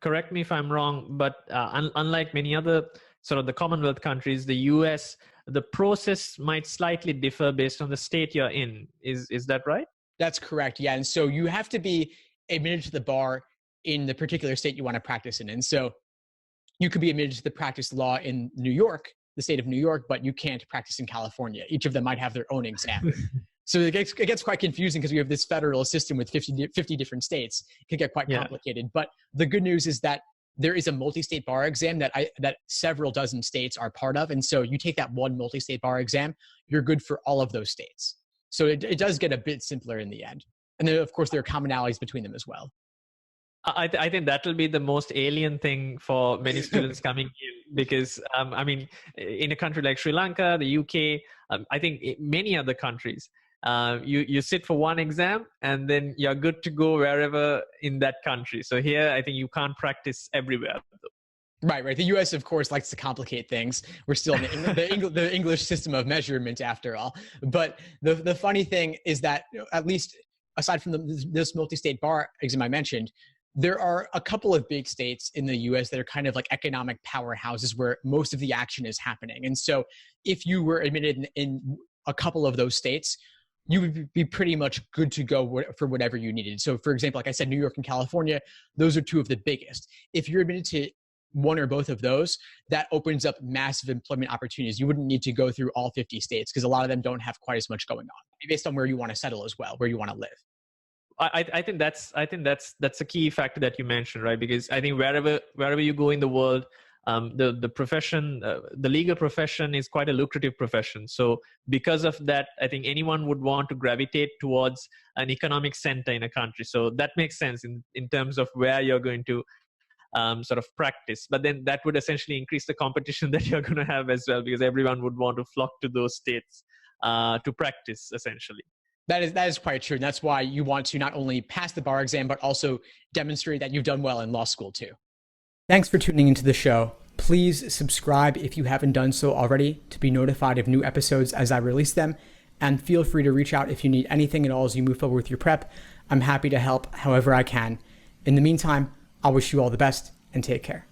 correct me if I'm wrong, but unlike many other sort of the Commonwealth countries, the US, the process might slightly differ based on the state you're in. Is that right? That's correct. Yeah. And so you have to be admitted to the bar in the particular state you want to practice in. And so you could be admitted to the practice law in New York, the state of New York, but you can't practice in California. Each of them might have their own exam. So it gets quite confusing because we have this federal system with 50 different states. It can get quite complicated. But the good news is that there is a multi-state bar exam that several dozen states are part of. And so you take that one multi-state bar exam, you're good for all of those states. So it does get a bit simpler in the end. And then, of course, there are commonalities between them as well. I think that will be the most alien thing for many students coming in because, I mean, in a country like Sri Lanka, the UK, I think many other countries, you sit for one exam and then you're good to go wherever in that country. So here, I think you can't practice everywhere. Right. The U.S., of course, likes to complicate things. We're still in the English system of measurement, after all. But the funny thing is that, at least aside from this multi-state bar exam I mentioned, there are a couple of big states in the U.S. that are kind of like economic powerhouses where most of the action is happening. And so if you were admitted in a couple of those states, you would be pretty much good to go for whatever you needed. So, for example, like I said, New York and California, those are two of the biggest. If you're admitted to one or both of those, that opens up massive employment opportunities. You wouldn't need to go through all 50 states because a lot of them don't have quite as much going on, based on where you want to settle as well, where you want to live. I think that's a key factor that you mentioned, right? Because I think wherever you go in the world, the profession, the legal profession is quite a lucrative profession. So because of that, I think anyone would want to gravitate towards an economic center in a country. So that makes sense in terms of where you're going to sort of practice. But then that would essentially increase the competition that you're going to have as well, because everyone would want to flock to those states to practice, essentially. That is quite true. And that's why you want to not only pass the bar exam, but also demonstrate that you've done well in law school too. Thanks for tuning into the show. Please subscribe if you haven't done so already to be notified of new episodes as I release them. And feel free to reach out if you need anything at all as you move forward with your prep. I'm happy to help however I can. In the meantime, I wish you all the best and take care.